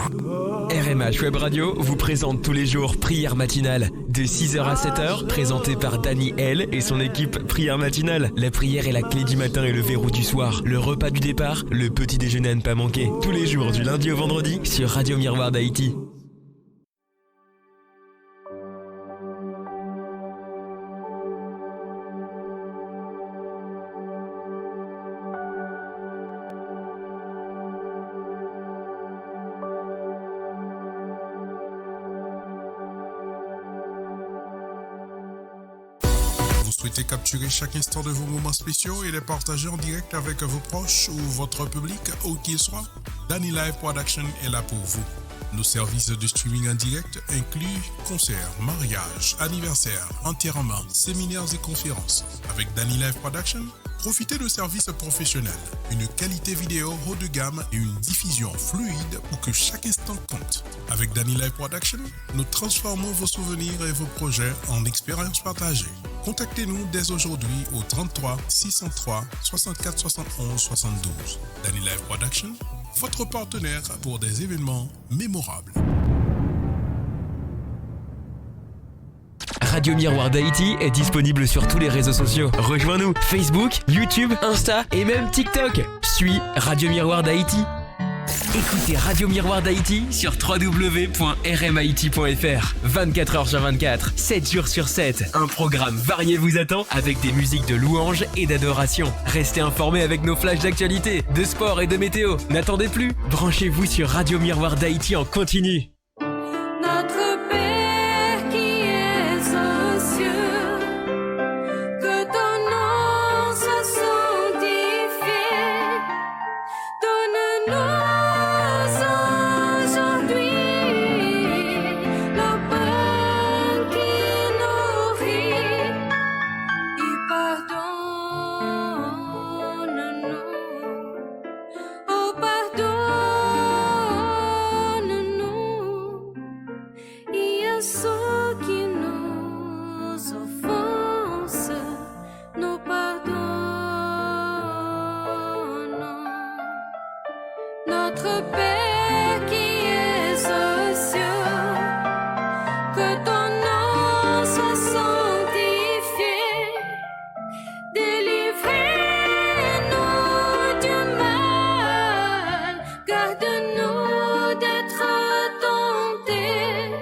RMH Web Radio vous présente tous les jours Prière Matinale. De 6h à 7h, présenté par Dany L et son équipe Prière Matinale. La prière est la clé du matin et le verrou du soir. Le repas du départ, le petit déjeuner à ne pas manquer. Tous les jours du lundi au vendredi sur Radio Miroir d'Haïti. Souhaitez capturer chaque instant de vos moments spéciaux et les partager en direct avec vos proches ou votre public, où qu'il soit? Dany Live Production est là pour vous. Nos services de streaming en direct incluent concerts, mariages, anniversaires, enterrements, séminaires et conférences. Avec Dany Live Production, profitez de services professionnels, une qualité vidéo haut de gamme et une diffusion fluide pour que chaque instant compte. Avec Dany Live Production, nous transformons vos souvenirs et vos projets en expériences partagées. Contactez-nous dès aujourd'hui au 33 603 64 71 72. Dany Live Production, votre partenaire pour des événements mémorables. Radio Miroir d'Haïti est disponible sur tous les réseaux sociaux. Rejoins-nous Facebook, YouTube, Insta et même TikTok. Suis Radio Miroir d'Haïti. Écoutez Radio Miroir d'Haïti sur www.rmhaiti.fr. 24h sur 24, 7 jours sur 7. Un programme varié vous attend avec des musiques de louange et d'adoration. Restez informés avec nos flashs d'actualité, de sport et de météo. N'attendez plus, branchez-vous sur Radio Miroir d'Haïti en continu. Notre Père qui es aux cieux, que ton nom soit sanctifié. Donne-nous notre Père qui es aux cieux, que ton nom soit sanctifié. Délivrez-nous du mal, garde-nous d'être tentés.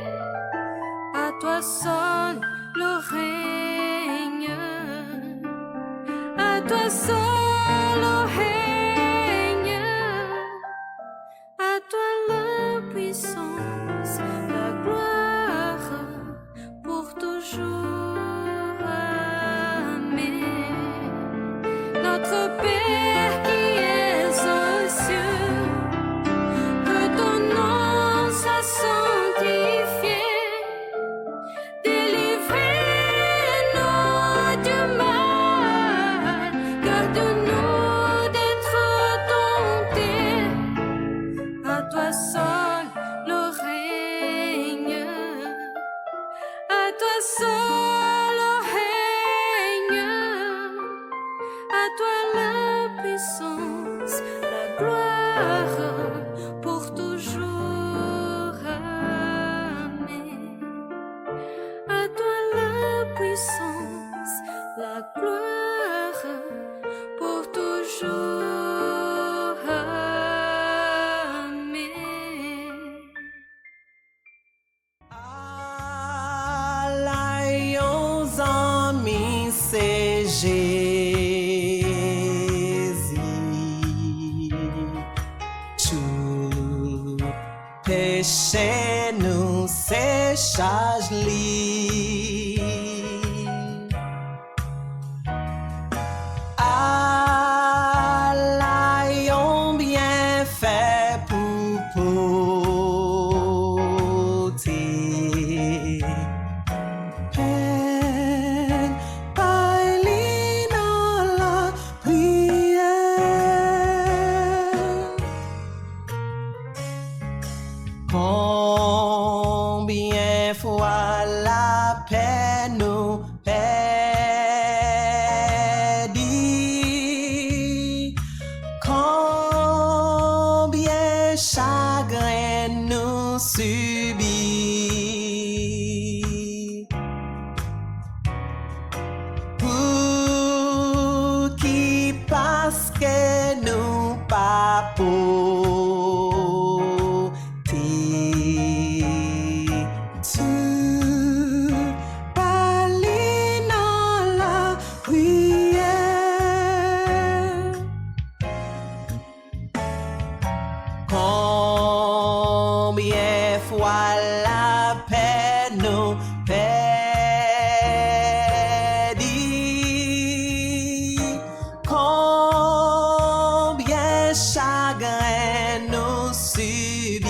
À toi seul le règne, à toi seul le règne. À toi la puissance, la gloire, pour toujours. Amen. Notre Père qui es aux cieux, que ton nom soit sanctifié. Délivrez-nous du mal, garde-nous d'être tentés. À toi seul le règne, à toi seul le règne, à toi la puissance, la gloire, pour toujours. Amen. À toi la puissance, la gloire, pour toujours. Allions amis, c'est Jésus. Tout péché nous s'écharge-lui. Allions bien fait pour porter. Peine, bailli dans la prière. Combien fois la peine nous perdit, combien chagrin nous nous subit. Pour qui parce que nous pas porter. Tu parles dans la prière. Combien fois la paix nous perdit, combien chagrin nous subit.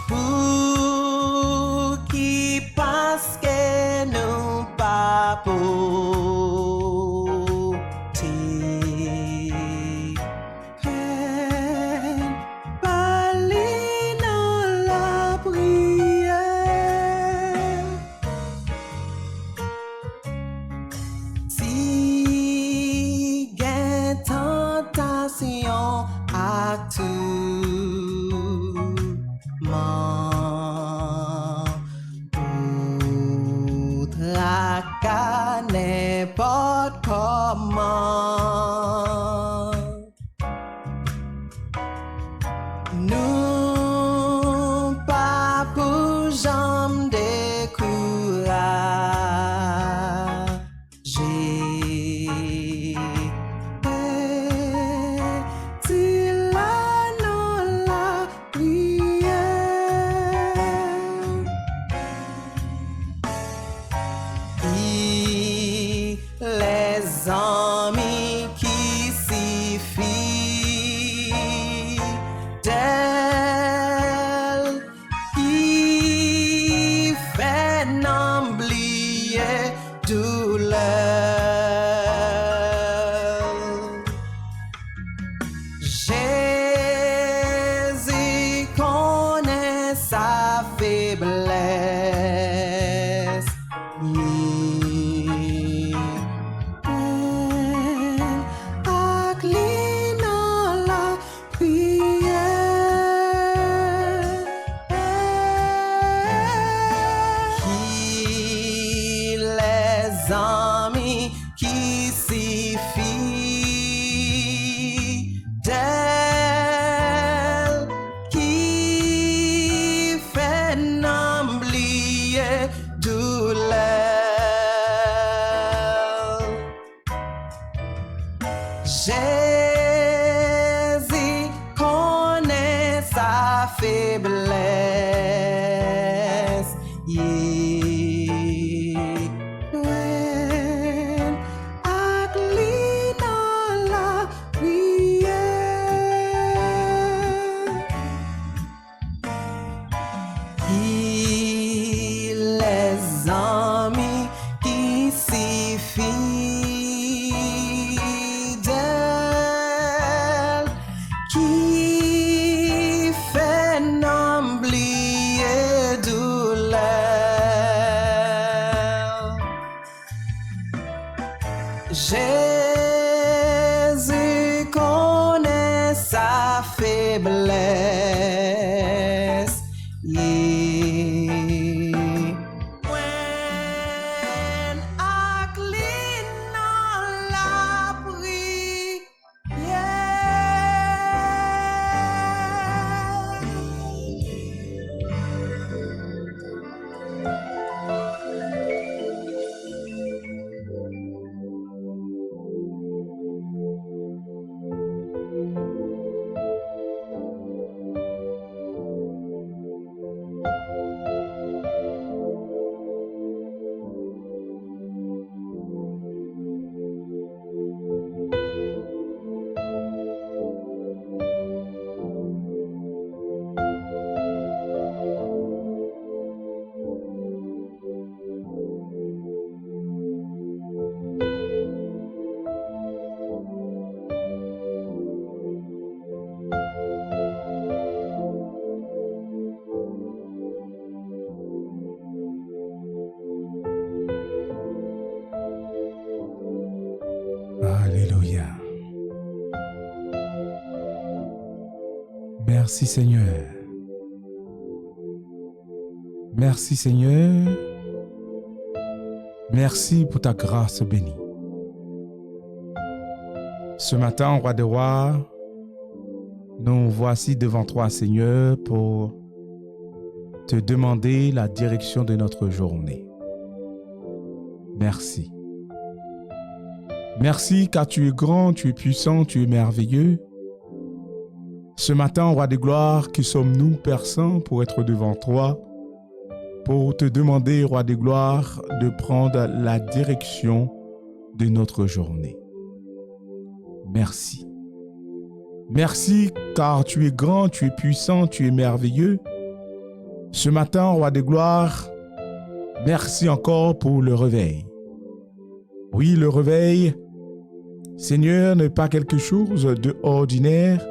Pour qui parce que nous pas porter. Peine, parler dans la prière. Si gain tentation à tout moment, ou tracas n'importe comment, nous pas pour jamais décourager. Petit là dans la prière. Et les amis qui s'y fient d'elle qui fait n'oublier douleur. Jésus connaît sa faiblesse. Dans la prière. Qui les amis qui s'y fient d'elle qui fait n'oublier douleur. Jésus connaît sa faiblesse. When ugly dans la prière. Les amis qui s'y fient d'elle qui fait n'oublier douleur. Jésus connaît sa faiblesse. When ugly dans la prière. Merci Seigneur. Merci Seigneur. Merci pour ta grâce bénie. Ce matin, Roi des rois, nous voici devant toi, Seigneur, pour te demander la direction de notre journée. Merci. Merci car tu es grand, tu es puissant, tu es merveilleux. Ce matin, Roi des gloires, qui sommes-nous, Père Saint, pour être devant toi, pour te demander, Roi des gloires, de prendre la direction de notre journée. Merci. Merci car tu es grand, tu es puissant, tu es merveilleux. Ce matin, Roi des gloires, merci encore pour le réveil. Oui, le réveil, Seigneur, n'est pas quelque chose d'ordinaire,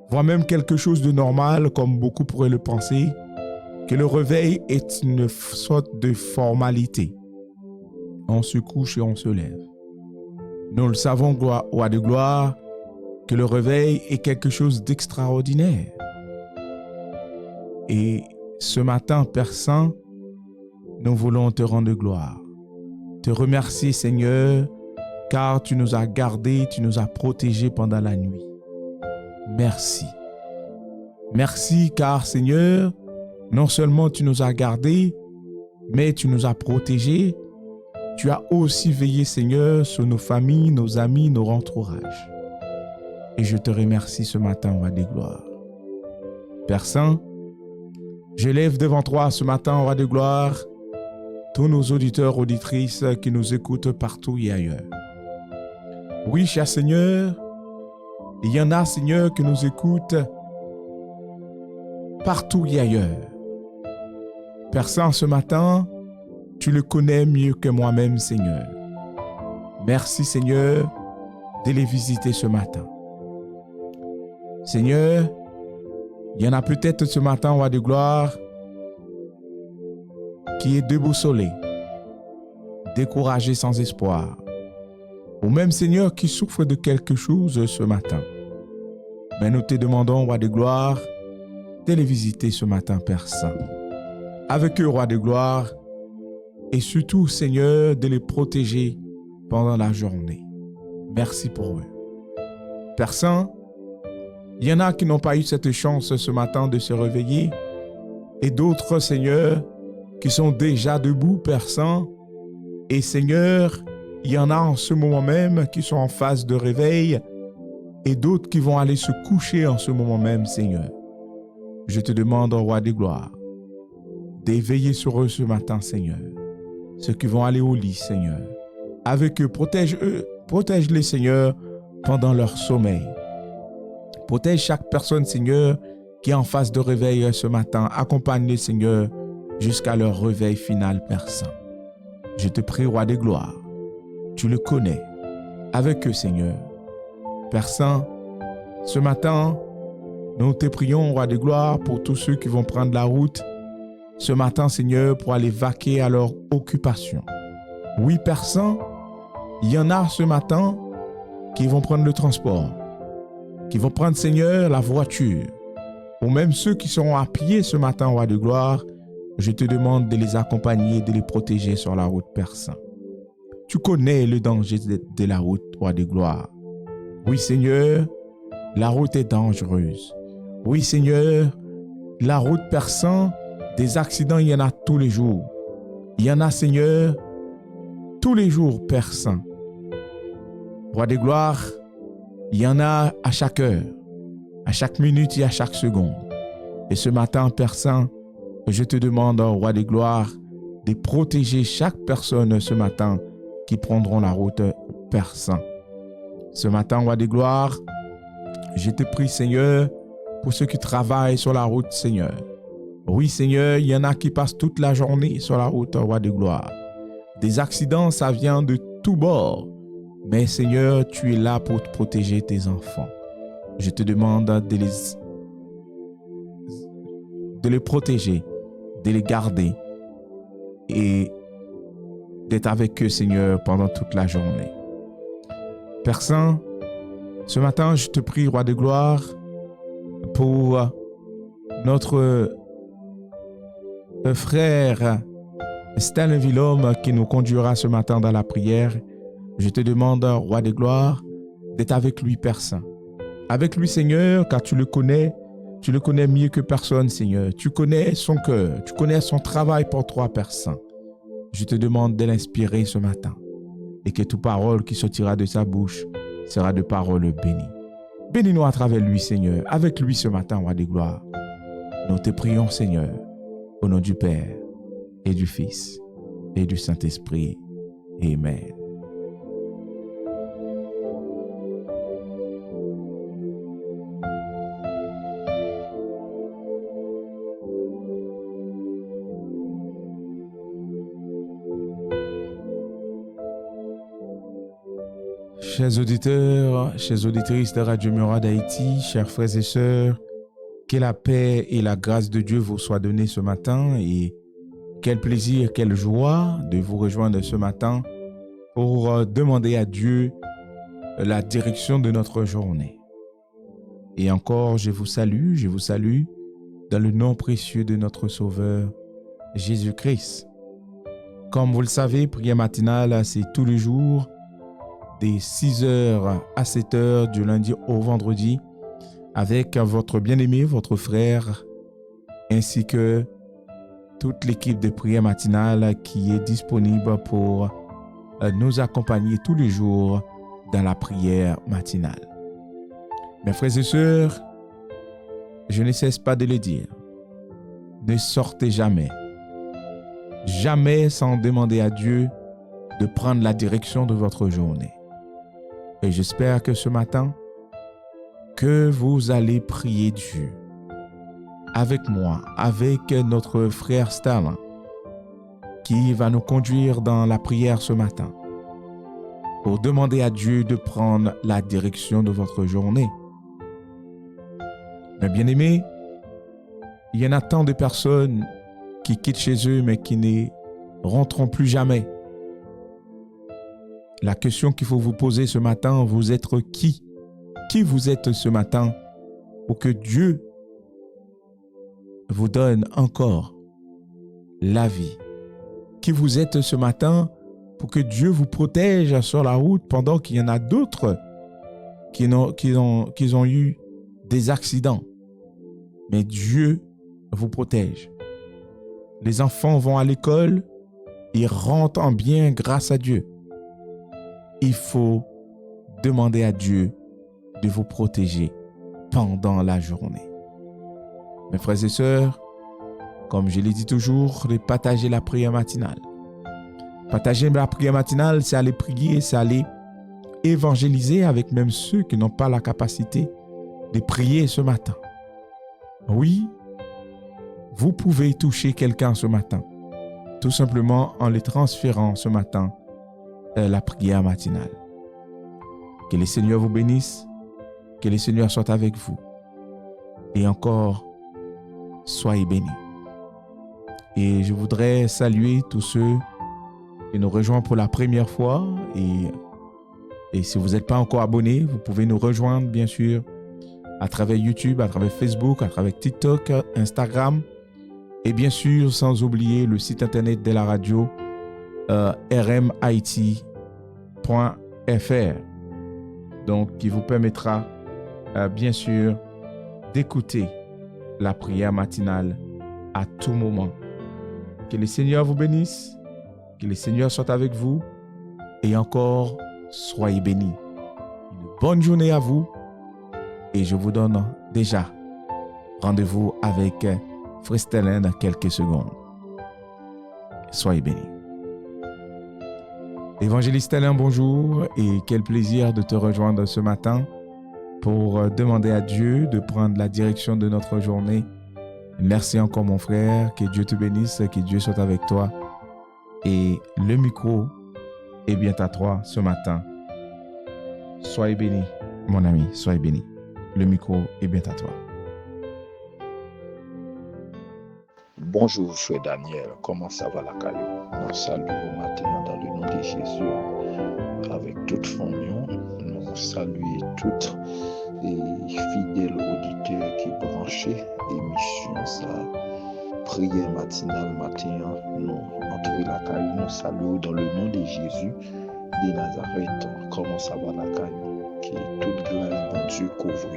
voire même quelque chose de normal, comme beaucoup pourraient le penser, que le réveil est une sorte de formalité. On se couche et on se lève. Nous le savons, Roi de gloire, que le réveil est quelque chose d'extraordinaire. Et ce matin, Père Saint, nous voulons te rendre gloire. Te remercier, Seigneur, car tu nous as gardés, tu nous as protégés pendant la nuit. Merci. Merci car, Seigneur, non seulement tu nous as gardés, mais tu nous as protégés. Tu as aussi veillé, Seigneur, sur nos familles, nos amis, nos entourages. Et je te remercie ce matin, Roi des gloires. Père Saint, je lève devant toi ce matin, Roi de gloire, tous nos auditeurs, auditrices qui nous écoutent partout et ailleurs. Oui, cher Seigneur, il y en a, Seigneur, qui nous écoutent partout et ailleurs. Père Saint, ce matin, tu le connais mieux que moi-même, Seigneur. Merci, Seigneur, de les visiter ce matin. Seigneur, il y en a peut-être ce matin, Roi de gloire, qui est déboussolé, découragé sans espoir, ou même, Seigneur, qui souffre de quelque chose ce matin. Mais nous te demandons, Roi de gloire, de les visiter ce matin, Père Saint. Avec eux, Roi de gloire, et surtout, Seigneur, de les protéger pendant la journée. Merci pour eux. Père Saint, il y en a qui n'ont pas eu cette chance ce matin de se réveiller, et d'autres, Seigneur, qui sont déjà debout, Père Saint. Et Seigneur, il y en a en ce moment même qui sont en phase de réveil, et d'autres qui vont aller se coucher en ce moment même, Seigneur. Je te demande, Roi des gloires, d'éveiller sur eux ce matin, Seigneur. Ceux qui vont aller au lit, Seigneur. Avec eux, protège-les, Seigneur, pendant leur sommeil. Protège chaque personne, Seigneur, qui est en phase de réveil ce matin. Accompagne-les, Seigneur, jusqu'à leur réveil final, Père Saint. Je te prie, Roi des gloires, tu le connais. Avec eux, Seigneur. Père Saint, ce matin, nous te prions, Roi des gloires, pour tous ceux qui vont prendre la route ce matin, Seigneur, pour aller vaquer à leur occupation. Oui, Père Saint, il y en a ce matin qui vont prendre le transport, qui vont prendre, Seigneur, la voiture, ou même ceux qui seront à pied ce matin, Roi de gloire. Je te demande de les accompagner, de les protéger sur la route, Père Saint. Tu connais le danger de la route, Roi de gloire. Oui, Seigneur, la route est dangereuse. Oui, Seigneur, la route, Père Saint, des accidents, il y en a tous les jours. Il y en a, Seigneur, tous les jours, Père Saint. Roi de gloire, il y en a à chaque heure, à chaque minute et à chaque seconde. Et ce matin, Père Saint, je te demande, Roi de gloire, de protéger chaque personne ce matin qui prendront la route, Père Saint. Ce matin, Roi de gloire, je te prie, Seigneur, pour ceux qui travaillent sur la route, Seigneur. Oui, Seigneur, il y en a qui passent toute la journée sur la route, Roi de gloire. Des accidents, ça vient de tous bords. Mais, Seigneur, tu es là pour protéger tes enfants. Je te demande de les protéger, de les garder et d'être avec eux, Seigneur, pendant toute la journée. Père Saint, ce matin, je te prie, Roi de gloire, pour notre frère Stanley Villaume qui nous conduira ce matin dans la prière. Je te demande, Roi des gloires, d'être avec lui, Père Saint. Avec lui, Seigneur, car tu le connais mieux que personne, Seigneur. Tu connais son cœur, tu connais son travail pour toi, Père Saint. Je te demande de l'inspirer ce matin et que toute parole qui sortira de sa bouche sera de paroles bénies. Bénis-nous à travers lui, Seigneur, avec lui ce matin, Roi des gloires. Nous te prions, Seigneur, au nom du Père et du Fils et du Saint-Esprit. Amen. Chers auditeurs, chères auditrices de Radio Mura d'Haïti, chers frères et sœurs, que la paix et la grâce de Dieu vous soient données ce matin et quel plaisir, quelle joie de vous rejoindre ce matin pour demander à Dieu la direction de notre journée. Et encore, je vous salue dans le nom précieux de notre Sauveur, Jésus-Christ. Comme vous le savez, prière matinale, c'est tous les jours, des 6h à 7h du lundi au vendredi avec votre bien-aimé, votre frère, ainsi que toute l'équipe de prière matinale qui est disponible pour nous accompagner tous les jours dans la prière matinale. Mes frères et sœurs, je ne cesse pas de le dire, ne sortez jamais sans demander à Dieu de prendre la direction de votre journée. Et j'espère que ce matin, que vous allez prier Dieu avec moi, avec notre frère Stalin, qui va nous conduire dans la prière ce matin, pour demander à Dieu de prendre la direction de votre journée. Mes bien-aimés, il y en a tant de personnes qui quittent chez eux, mais qui ne rentreront plus jamais. La question qu'il faut vous poser ce matin, vous êtes qui? Qui vous êtes ce matin pour que Dieu vous donne encore la vie? Qui vous êtes ce matin pour que Dieu vous protège sur la route pendant qu'il y en a d'autres qui ont eu des accidents? Mais Dieu vous protège. Les enfants vont à l'école, ils rentrent en bien grâce à Dieu. Il faut demander à Dieu de vous protéger pendant la journée. Mes frères et sœurs, comme je l'ai dit toujours, de partager la prière matinale. Partager la prière matinale, c'est aller prier, c'est aller évangéliser avec même ceux qui n'ont pas la capacité de prier ce matin. Oui, vous pouvez toucher quelqu'un ce matin, tout simplement en les transférant ce matin la prière matinale. Que le Seigneur vous bénisse, que le Seigneur soit avec vous. Et encore, soyez bénis. Et je voudrais saluer tous ceux qui nous rejoignent pour la première fois. Et si vous n'êtes pas encore abonné, vous pouvez nous rejoindre, bien sûr, à travers YouTube, à travers Facebook, à travers TikTok, Instagram. Et bien sûr, sans oublier le site internet de la radio, rmit.fr. Donc, qui vous permettra, bien sûr, d'écouter la prière matinale à tout moment. Que le Seigneur vous bénisse, que le Seigneur soit avec vous et encore, soyez bénis. Une bonne journée à vous et je vous donne déjà rendez-vous avec Frère Stalin dans quelques secondes. Soyez bénis. Évangéliste Stalin, bonjour et quel plaisir de te rejoindre ce matin pour demander à Dieu de prendre la direction de notre journée. Merci encore mon frère, que Dieu te bénisse, que Dieu soit avec toi. Et le micro est bien à toi ce matin. Soyez béni, mon ami, soyez béni. Le micro est bien à toi. Bonjour frère Daniel, comment ça va la caillou? Nous saluons maintenant dans le nom de Jésus avec toute famille. Nous saluons toutes les fidèles auditeurs qui prière matinale matin, nous entrons la caillou, nous saluons dans le nom de Jésus de Nazareth. Comment ça va la caillou? Que toute grâce, bon Dieu, couvre,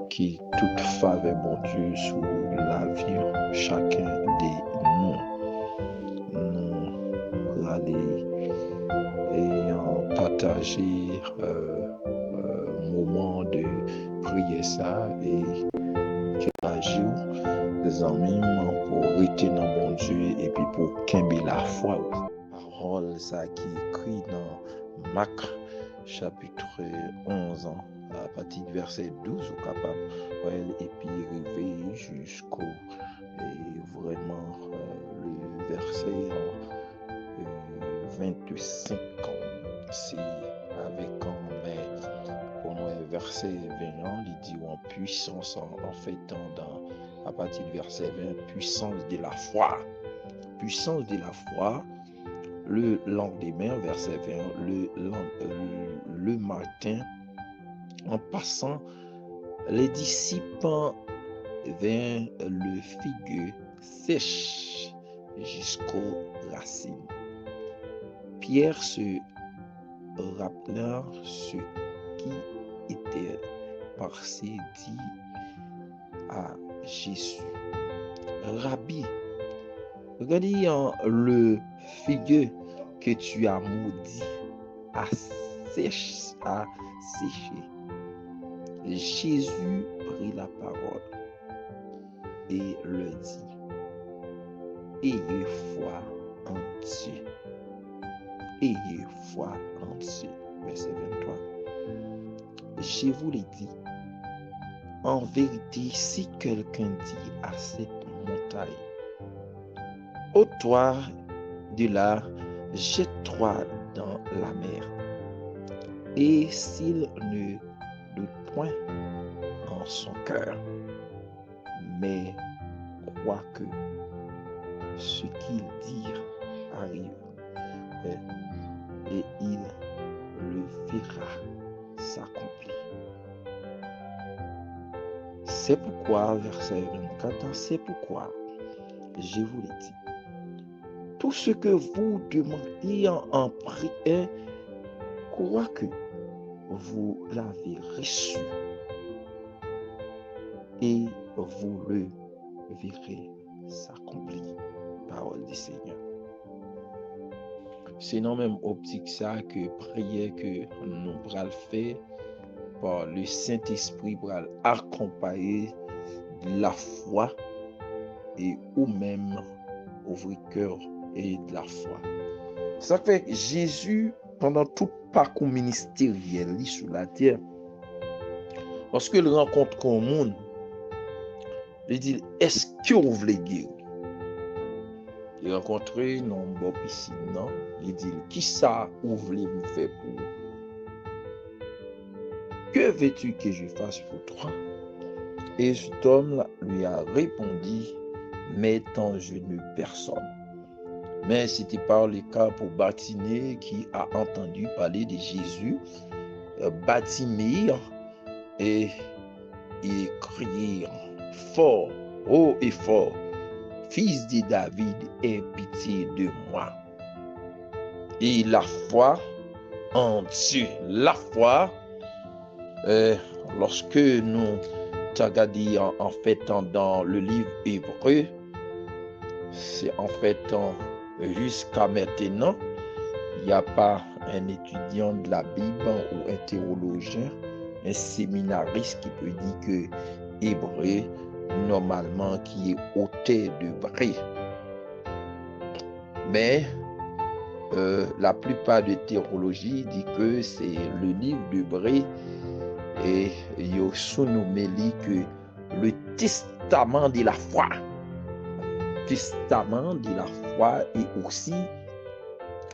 que toute faveur, bon Dieu, sur la vie chacun de nous. Nous allons partager moment de prière ça et que agir les amis pour retenir bon Dieu et puis pour qu'aimer la foi. Parole ça qui est écrit dans Marc chapitre 11 à partir du verset 12 au capable et puis arriver jusqu'au vraiment le verset 25 c'est avec mais pour nous verset 20 il dit en puissance en fait dans à partir du verset 20 puissance de la foi le lendemain verset 20 le matin en passant les disciples vers le figuier sèche jusqu'aux racines. Pierre se rappela ce qui était passé dit à Jésus. Rabbi, regardez le figuier que tu as maudit à sécher. Jésus prit la parole et le dit. Ayez foi en Dieu. Ayez foi en Dieu. Verset 23. Je vous l'ai dit, en vérité, si quelqu'un dit à cette montagne, ôte-toi de là, jette-toi dans la mer, et s'il ne doute point en son cœur, mais croit que ce qu'il dit arrive, et il le verra s'accomplir. C'est pourquoi, verset 24, c'est pourquoi je vous l'ai dit. Tout ce que vous demandez en prière, croyez que vous l'avez reçu et vous le verrez s'accomplir. Parole du Seigneur. C'est non même optique ça que prière que nous pral faire par le Saint-Esprit pral accompagner de la foi et ou même ouvrir cœur et de la foi. Ça fait que Jésus pendant tout parcours ministériel sur la terre, lorsque il rencontre con monde, il dit est-ce que vous voulez guérir? Il rencontre non bon piscine non, il dit qui ça vous voulez me faire pour? Que veux-tu que je fasse pour toi? Et cet homme lui a répondu, mets ton genou personne. Mais c'était par le cas pour Bartimée qui a entendu parler de Jésus. Bartimée et il criait fort, haut et fort, Fils de David, aie pitié de moi. Et la foi en Dieu, la foi, lorsque nous regardons en fait dans le livre hébreu, c'est en fait jusqu'à maintenant, il n'y a pas un étudiant de la Bible ou un théologien, un séminariste qui peut dire que hébreu, normalement, qui est auteur d'hébreu. Mais la plupart des théologies disent que c'est le livre d'hébreu et il y a surnommé que le testament de la foi. Testament de la foi et aussi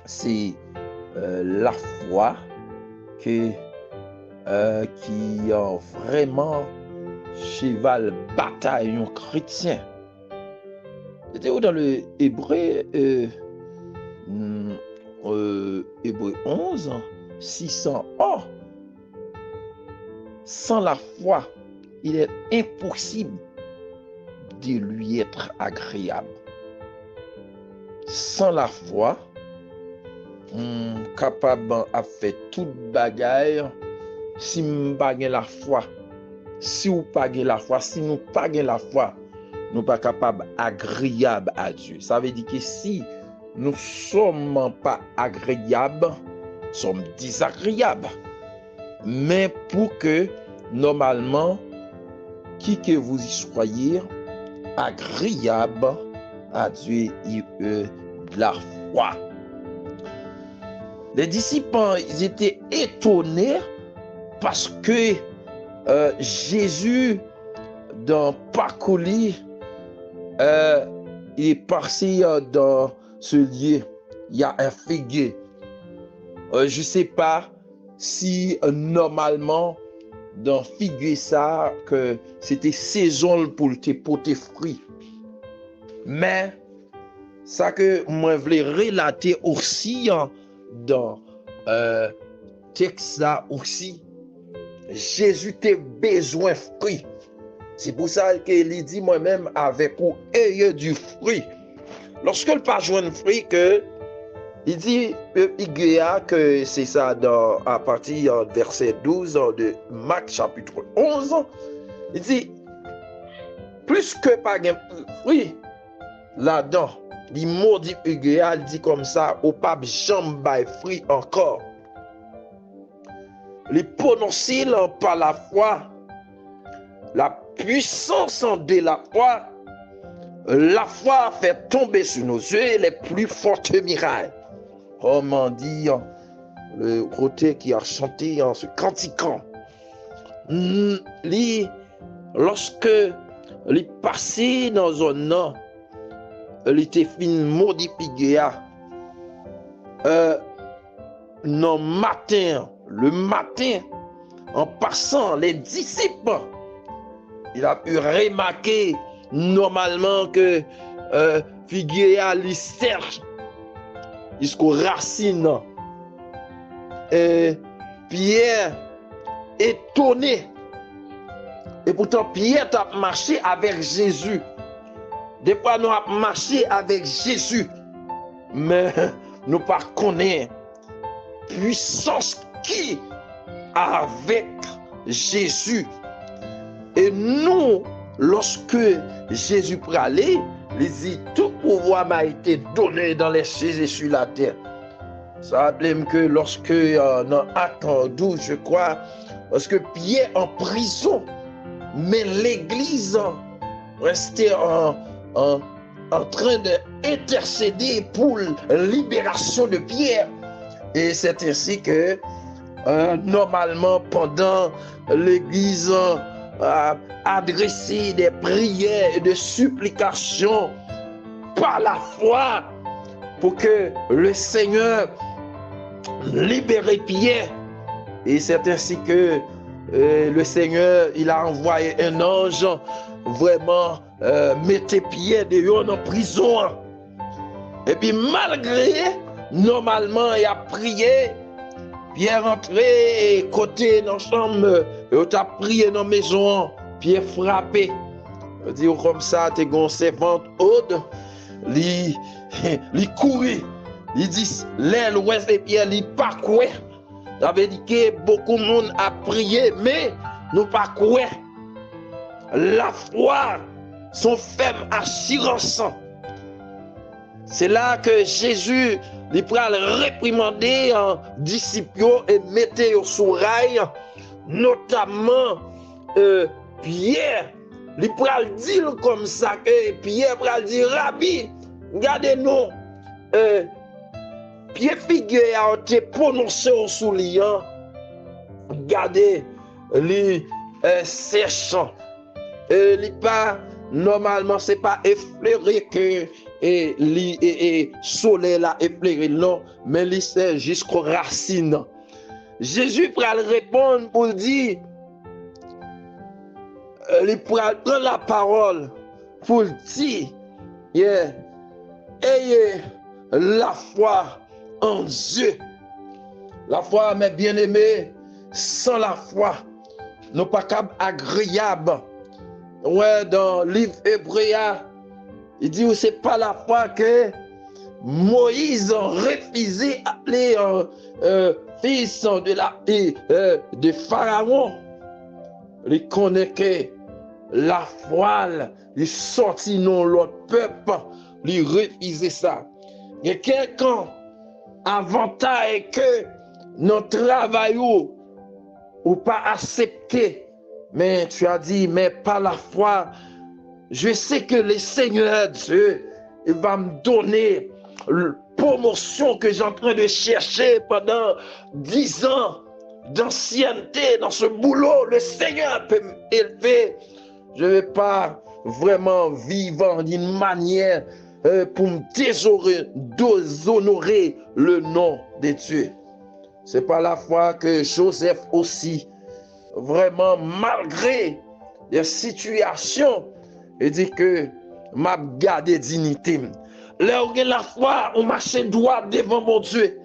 c'est la foi qui a vraiment cheval bataille un chrétien. C'était dans le Hébreu Hébreu 11 600. Or, sans la foi, il est impossible de lui être agréable. Sans la foi, capable à faire toute bagaille si nous pas la foi. Si nous pas la foi, si nous pas la foi, nous pas capable agréable à Dieu. Ça veut dire que si nous sommes pas agréables, nous sommes désagréables. Mais pour que normalement qui que vous y soyez agréable à Dieu, il de la foi. Les disciples, ils étaient étonnés parce que Jésus, dans Pacoli, il est passé dans ce lieu. Il y a un figuier. Je ne sais pas si normalement, dans figuier ça, que c'était saison pour te porter fruit. Mais, ça que moi je voulais relater aussi dans texte là aussi, Jésus t'a besoin de fruit. C'est pour ça qu'il dit moi-même avec vous ayez du fruit. Lorsque le pas joint fruit que il dit que c'est ça à partir du verset 12 de Marc chapitre 11, il dit plus que pas de fruit là-dedans. Il maudit Higuéa, il dit comme ça, au pape jambe by fruit encore. Les prononcer par la foi, la puissance de la foi fait tomber sur nos yeux les plus fortes mirailles. Comme on dit le côté qui a chanté en ce cantiquant. Lorsque il passé dans un an, il était fin maudit Higuéa. Le matin, en passant les disciples, il a pu remarquer normalement que Higuéa lui cherche jusqu'aux racines. Et Pierre étonné. Et pourtant Pierre a marché avec Jésus. Des fois nous avons marché avec Jésus. Mais nous ne connaissons pas puissance qui avec Jésus. Et nous, lorsque Jésus peut aller, il dit tout pouvoir m'a été donné dans les cieux et sur la terre. Ça rappelle que lorsque dans Acte 12, je crois, parce que Pierre en prison, mais l'église restait en train d'intercéder pour la libération de Pierre. Et c'est ainsi que normalement pendant l'église a adressé des prières et des supplications par la foi pour que le Seigneur libère Pierre. Et c'est ainsi que le Seigneur il a envoyé un ange vraiment mettre Pierre dehors en prison. Et puis malgré normalement il a prié, Pierre rentré côté dans la chambre, il a prié dans la maison, Pierre frappé. Il dit comme ça, t'es gon servante Aude, il courit. Il dit, l'aile ouest et Pierre, il pas quoi. Ça veut dire que beaucoup de monde a prié, mais nous pas quoi. La foi, son ferme assurance. C'est là que Jésus il prend réprimander en disciples et mettre au sourail, notamment Pierre. Il prend dire comme ça que Pierre prend dire Rabbi, regardez-nous, Pierre Figuier a été prononcé au souliant. Regardez les séchants. Les pas normalement c'est pas effleuré que et soleil là effleuré non, mais il c'est jusqu'aux racines. Jésus prend répondre pour dire il prend la parole pour dire ayez la foi en Dieu. La foi, mes bien-aimés, sans la foi, nous pas capables agréable ouais, dans le livre Hébreu, il dit que c'est pas la foi que Moïse a refusé appeler fils de Pharaon. Il connaît que la foi, il sorti dans l'autre peuple, il refusé ça. Il y a quelqu'un avantage que notre travail ou pas accepté, mais tu as dit, mais par la foi, je sais que le Seigneur Dieu il va me donner la promotion que j'ai en train de chercher pendant 10 ans d'ancienneté dans ce boulot. Le Seigneur peut m'élever. Je ne vais pas vraiment vivre d'une manière pour me déshonorer le nom de Dieu. C'est par la foi que Joseph aussi, vraiment malgré les situations, il dit que m'a gardé dignité. Là où il y a la foi, on marche droit devant mon Dieu.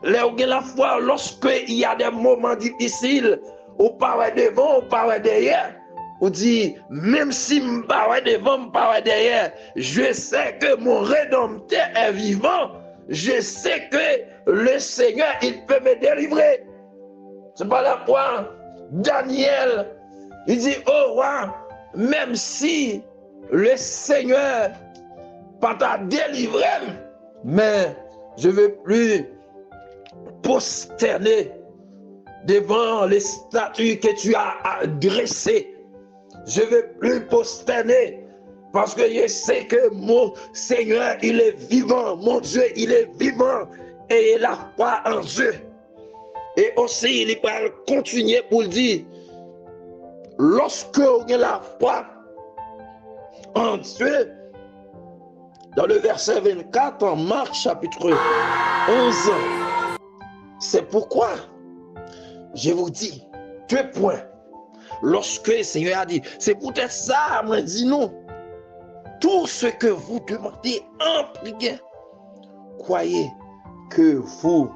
Là où il y a la foi, lorsque il y a des moments difficiles, on parle devant, on parle derrière. On dit, même si je parle devant, je parle derrière, je sais que mon Rédempteur est vivant. Je sais que le Seigneur, il peut me délivrer. C'est pas la foi. Daniel, il dit, oh roi, même si le Seigneur pas t'a délivré, mais je ne veux plus prosterner devant les statues que tu as dressées. Je ne veux plus prosterner parce que je sais que mon Seigneur, il est vivant. Mon Dieu, il est vivant et il a foi en Dieu. Et aussi, il va continuer pour dire, lorsque on a la foi en Dieu, dans le verset 24, en Marc chapitre 11, c'est pourquoi je vous dis 2 points. Lorsque le Seigneur a dit, c'est peut-être ça, moi dis non. Tout ce que vous demandez en prière, croyez que vous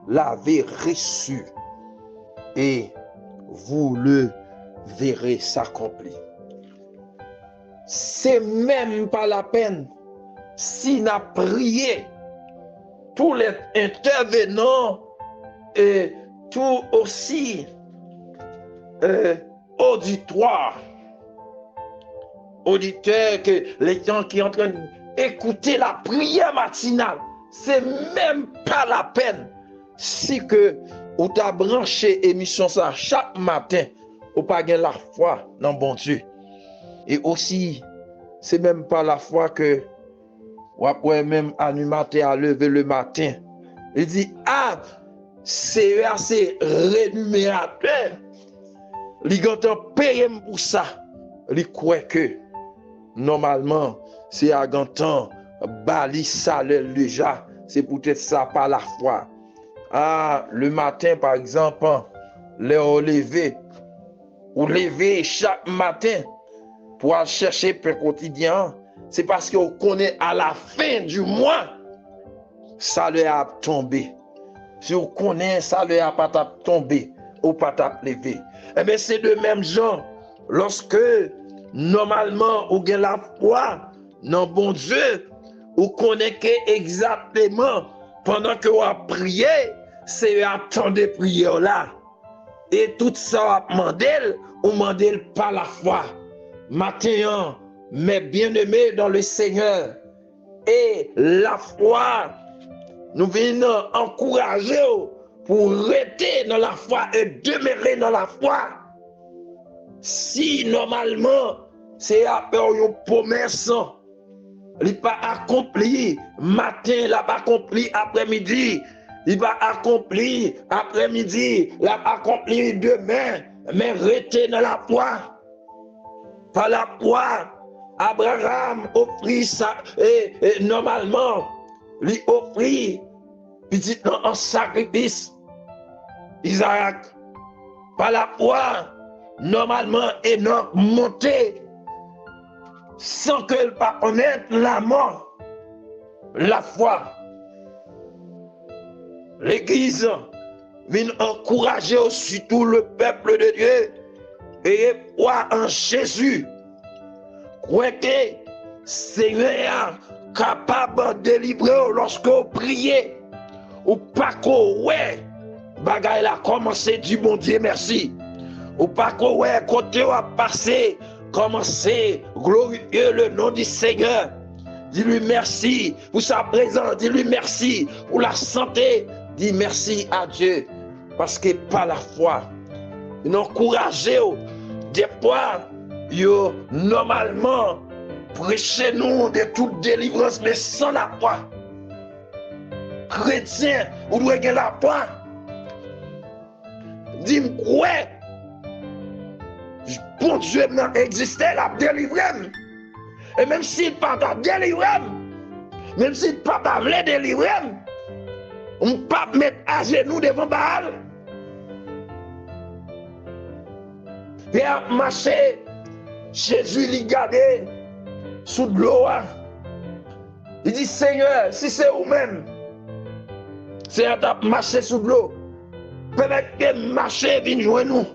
l'avez reçu et vous le verrez s'accomplir. C'est même pas la peine si n'a prié tous les intervenants et tout aussi auditeurs que les gens qui sont en train d'écouter la prière matinale, c'est même pas la peine si que ou t'a branché émission ça chaque matin ou pas gagner la foi dans bon Dieu. Et aussi c'est même pas la foi que ou après même animateur à lever le matin. Il dit c'est assez rémunérateur. Il a payé pour ça. Il croit que normalement c'est à gantan bali salaire déjà. C'est peut-être ça par la foi. Le matin par exemple, ou lever chaque matin pour aller chercher pain quotidien. C'est parce qu'on connaît à la fin du mois, ça lui a tombé. Si on connaît, ça lui a pas tombé ou pas levé. Eh bien, c'est de même genre, lorsque normalement on a la foi dans bon Dieu, on connaît que exactement pendant que on a prié, c'est attendre prière là. Et tout ça, on demande par la foi. Maintenant, mes bien-aimés dans le Seigneur, et la foi, nous venons encourager pour rester dans la foi et demeurer dans la foi. Si normalement, c'est après une promesse, il n'est pas accompli matin, il n'a pas accompli après-midi, il va accomplir après-midi, il va accomplir demain, mais rester dans la foi. Par la foi, Abraham offrit ça, et normalement, lui offrit petitement en sacrifice Isaac. Par la foi, normalement, Enoch montait sans que le pas connaître la mort. La foi. L'Église vient encourager surtout le peuple de Dieu et foi en Jésus. croyez que Seigneur est capable de délivrer lorsque vous priez. Ou pas qu'on ouais, bagaille a commencé du bon Dieu merci. Ou pas qu'on ouais, côté a passé, commencé, glorieux le nom du Seigneur. Dis-lui merci pour sa présence, dis-lui merci pour la santé, dis merci à Dieu. Parce que par la foi, nous encourageons des fois, normalement, prêchez nous de toute délivrance, mais sans la foi. Chrétien, vous devez gagner la foi. Dis-moi, bon Dieu n'a existé, il a délivré. Et même s'il pas délivré, même s'il pas voulu délivrer, on ne peut pas mettre à genoux devant Baal. Et à marcher, Jésus lui gardait sous de l'eau. Il dit, Seigneur, si c'est vous-même, c'est à marcher sous de l'eau. Peut-être que marcher vient joindre nous.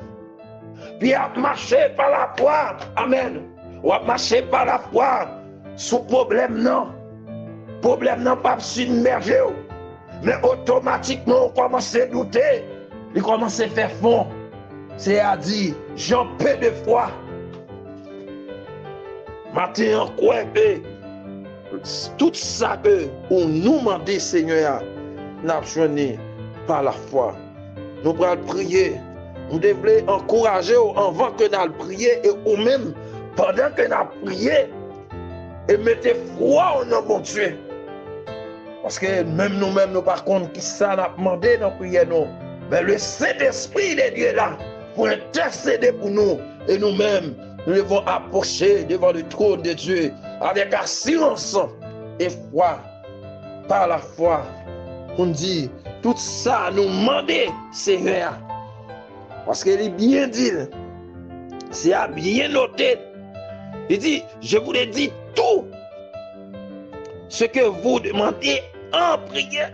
Puis à marcher par la foi. Amen. Ou à marcher par la foi. Sous problème, non. Problème, non, pas submergé. Mais automatiquement, on commence à douter. Il commence à faire fond. C'est à dire, j'en paie de foi. Maintenant, on croit que tout ça que on nous demande, Seigneur, n'a pas par la foi. Nous allons prier. Nous devons encourager avant que nous prier et ou même pendant que nous prions et mettez foi en bon Dieu. Parce que même nous-mêmes, nous par contre, qui ça n'a demandé dans la prière, mais le Saint-Esprit de Dieu là pour intercéder pour nous et nous-mêmes, nous devons approcher devant le trône de Dieu avec assurance et foi. Par la foi, on dit tout ça nous demander, Seigneur. Parce qu'il est bien dit, c'est bien noté. Il dit, je vous l'ai dit tout ce que vous demandez en prière.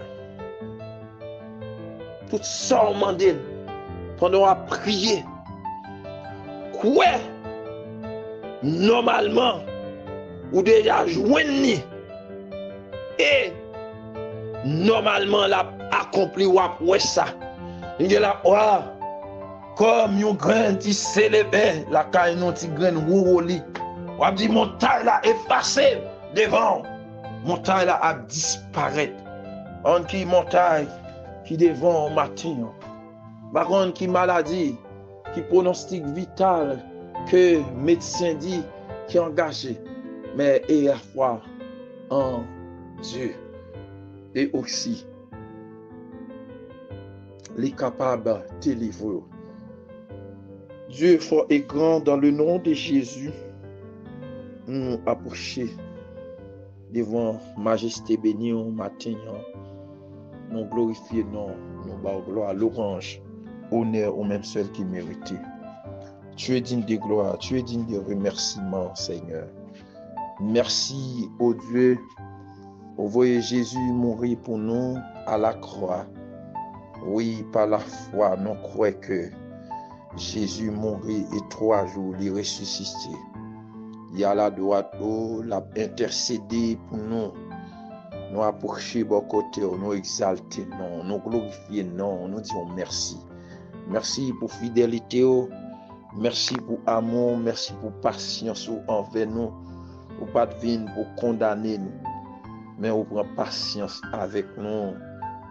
Tout ça on demande pendant à prier. Quoi? Normalement, ou déjà joindre et normalement la accompli ou après ça. Il y a la comme yon grain qui s'élève, la caille non ti grain rouli. On dit montagne là effacée devant. Montagne là a disparaître. On qui montagne qui devant au matin. Par contre qui maladie, qui pronostic vital que médecin dit qui est engagé. Mais et à foi en Dieu. Et aussi les capables de délivrer. Dieu fort et grand, dans le nom de Jésus, nous approcher devant majesté bénie au matin, nous glorifier, nous bas gloire, l'orange, honneur au même seul qui mérite. Tu es digne de gloire, tu es digne de remerciement, Seigneur. Merci au Dieu, au voyez Jésus mourir pour nous à la croix. Oui, par la foi, nous croyons que Jésus mourit et 3 jours, il ressuscité. Il y a la droite, l'a intercédé pour nous. Nous approcher bon côté, nous exalter, nous glorifier, nous disons merci. Merci pour fidélité, merci pour amour, merci pour patience envers nous. Ou pas de vin pour condamner nous, mais on prend patience avec nous.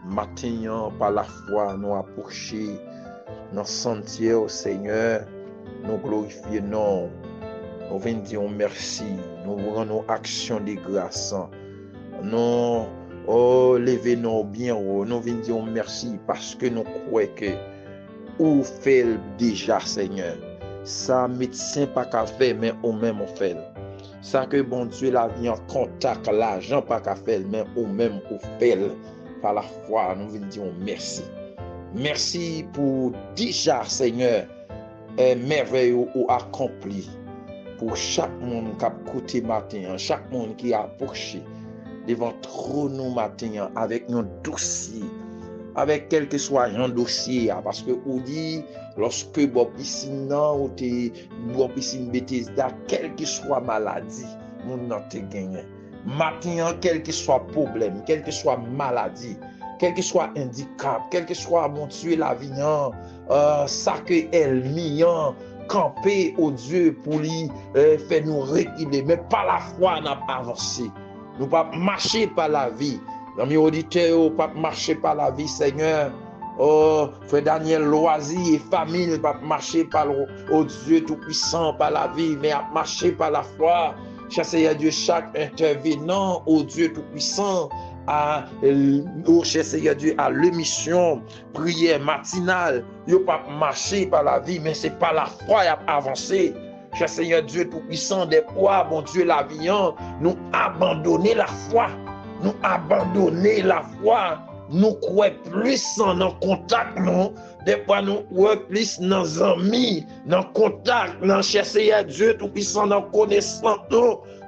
Matin, par la foi, nous approcher dans sentier au Seigneur, nous glorifions, nous venons dire merci, nous rendons action de grâce, nous levons bien haut, nous venons dire merci parce que nous croyons que ou fait déjà, Seigneur. Ça, médecin pas qu'à faire, mais au même on fait. Ça que bon Dieu la vie en contact, l'argent pas qu'à faire, mais au même on fait. Par la foi, nous venons dire merci. Merci pour déjà, Seigneur, merveilleux ou accompli. Pour chaque monde qui a côté matin, chaque monde qui a approché devant trône matin avec un dossier avec quel que soit un dossier, parce que on dit, lorsque bon piscine non, ou t'es bon piscine Bethesda, quelle que soit maladie, mon nan te gagné. Maintenant, quel que soit problème, quelle que soit maladie, quel que soit handicap, quel que soit mon Dieu la vie, ça que elle mis camper au Dieu pour lui faire nous réguler, mais par la foi n'a pas avancé. Nous pas marcher par la vie. Dans mes auditeurs, pas marcher par la vie, Seigneur. Oh, frère Daniel Loisy et famille ne pas marcher par au Dieu Tout-Puissant par la vie, mais à marcher par la foi. Cher Seigneur Dieu, chaque intervenant au Dieu Tout-Puissant, cher Seigneur Dieu, à l'émission prière matinale, il pas marcher par la vie, mais c'est par la foi à avancer. Cher Seigneur Dieu Tout-Puissant, des fois, mon Dieu la vie, nous abandonner la foi. Nous abandonner la foi, nous croyons plus en contact, non? Des fois, nous croyons plus dans nos amis, dans contact, dans chercher Dieu Tout-Puissant, dans connaissance,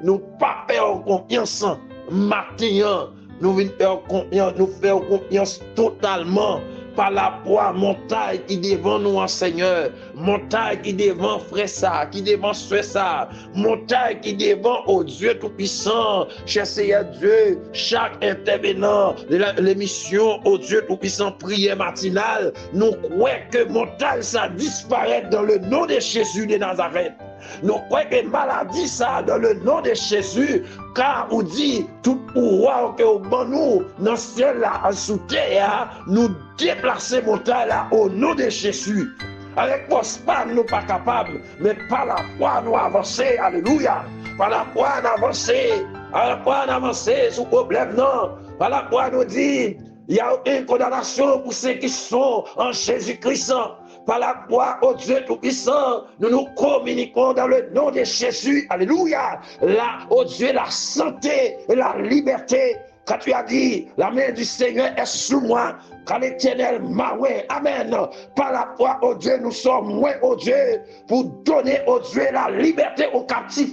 nous pas faire confiance. Maintenant, nous faire confiance totalement par la foi, montagne qui devant nous, Seigneur, montagne qui devant frère ça, qui devant soeur ça, montagne qui devant au Dieu Tout-Puissant, cher Seigneur Dieu, chaque intervenant de l'émission au Dieu Tout-Puissant prière matinale, nous croyons que montagne ça disparaît dans le nom de Jésus de Nazareth. Nous croyons que maladie ça dans le nom de Jésus, car on dit tout pouvoir que au bon nous dans le ciel là en sous terre, nous déplacer montagne là au nom de Jésus. Avec force pas nous pas capables, mais par la foi nous avancer, alléluia. Par la foi nous avancer, par la foi nous avancer sur problème non. Par la foi nous dit il y a une condamnation pour ceux qui sont en Jésus-Christ. Par la foi au Dieu Tout-Puissant, nous nous communiquons dans le nom de Jésus. Alléluia. Là, au Dieu, la santé et la liberté. Quand tu as dit, la main du Seigneur est sous moi, quand l'Éternel m'a oué. Amen. Par la foi au Dieu, nous sommes oué au Dieu pour donner au Dieu la liberté aux captifs.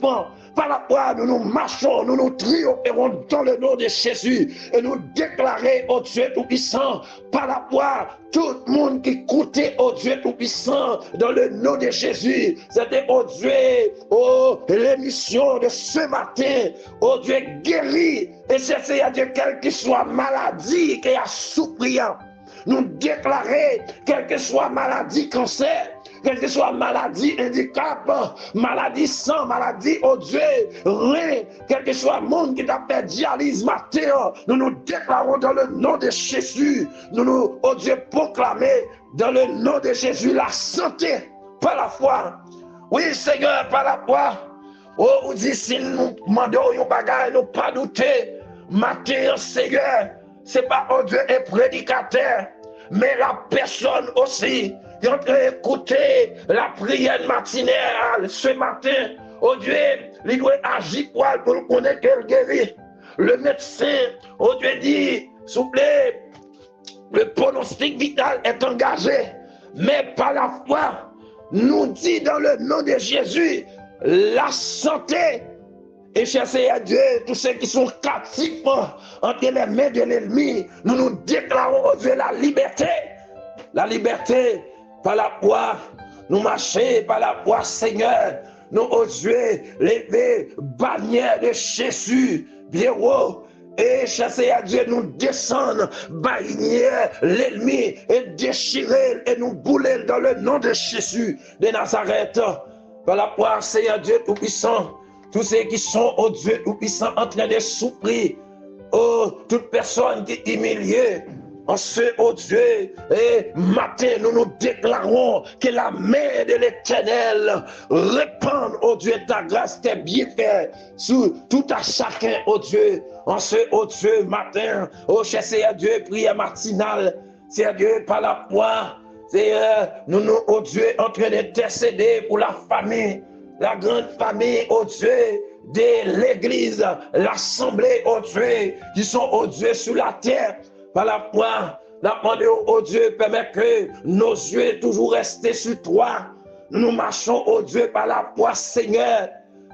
Par la foi, nous marchons, nous triompherons dans le nom de Jésus et nous déclarer au Dieu Tout-Puissant. Par la foi, tout le monde qui écoutait au Dieu Tout-Puissant dans le nom de Jésus, c'était au Dieu, l'émission de ce matin, au Dieu guéri, et c'est à Dieu quelle que soit maladie qui a souffert. Nous déclarer, quelle que soit maladie, cancer, quelle que soit maladie, handicap, maladie sang, maladie au Dieu, rien, quel que soit le monde qui t'a fait dialyse matin, nous nous déclarons dans le nom de Jésus, nous, au Dieu, proclamer dans le nom de Jésus la santé par la foi. Oui, Seigneur, par la foi. Oh, vous dites, si nous demandons un bagage, nous pas douter. Matin, Seigneur, c'est pas un Dieu et prédicateur, mais la personne aussi. Il est en train d'écouter la prière matinale ce matin. Oh Dieu, il doit agir pour nous connaître qu'elle guérit. Le médecin, oh Dieu dit, s'il vous plaît, le pronostic vital est engagé. Mais par la foi, nous dit dans le nom de Jésus, la santé. Et chercher à Dieu, tous ceux qui sont captifs entre les mains de l'ennemi, nous nous déclarons au Dieu la liberté. La liberté par la foi, nous marchons par la foi, Seigneur. Nous, au Dieu, lever bannière de Jésus, bien haut. Et chasser à Dieu, nous descendre, bannière l'ennemi et déchirer et nous bouler dans le nom de Jésus de Nazareth. Par la foi, Seigneur Dieu Tout-Puissant. Tous ceux qui sont au Dieu Tout-Puissant en train de souffrir, oh, toute personne qui est humiliée, en ce au Dieu, et matin nous nous déclarons que la main de l'Éternel répande au Dieu ta grâce, tes bienfaits sur tout à chacun au Dieu, en ce au Dieu matin, oh cher Seigneur Dieu, prière matinale, Seigneur Dieu par la foi, Seigneur, nous au Dieu en train d'intercéder pour la famille. La grande famille, oh Dieu, de l'Église, l'Assemblée, oh Dieu, qui sont, oh Dieu, sur la terre, par la foi, la demande, oh Dieu, permet que nos yeux toujours restés sur toi. Nous marchons, oh Dieu, par la foi, Seigneur.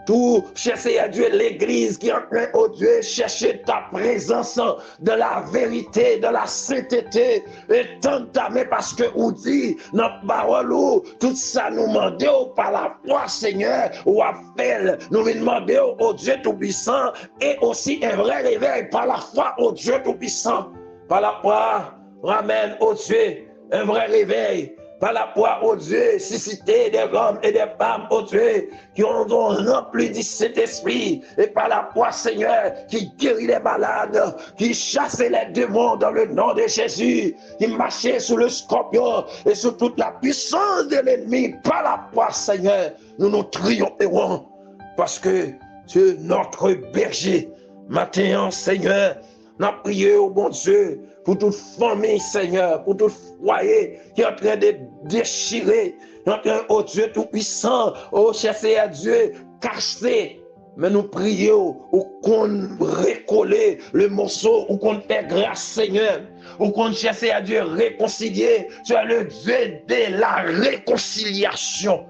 tout, cher Seigneur Dieu, l'église qui est en train, oh Dieu, chercher ta présence de la vérité, de la sainteté, et tant ta main parce que vous dit, notre parole, tout ça nous demande par la foi, Seigneur, ou appel, nous demandons au Dieu Tout-Puissant, et aussi un vrai réveil par la foi au Dieu Tout-Puissant, par la foi, ramène au Dieu un vrai réveil. Par la foi, oh Dieu, susciter des hommes et des femmes, oh Dieu, qui ont rempli du Saint-Esprit, et par la foi, Seigneur, qui guérit les malades, qui chasse les démons dans le nom de Jésus, qui marche sur le scorpion et sur toute la puissance de l'ennemi. Par la foi, Seigneur, nous nous triompherons, parce que tu es notre berger. Maintenant, Seigneur, nous prions au bon Dieu, pour toute famille, Seigneur, pour tout foyer qui est en train de déchirer, qui est en train, oh Dieu Tout-Puissant, oh cher Seigneur Dieu, caché. Mais nous prions, ou qu'on récolle le morceau, ou qu'on fait grâce, Seigneur, ou qu'on cherche à Dieu réconcilier. Tu es le Dieu de la réconciliation.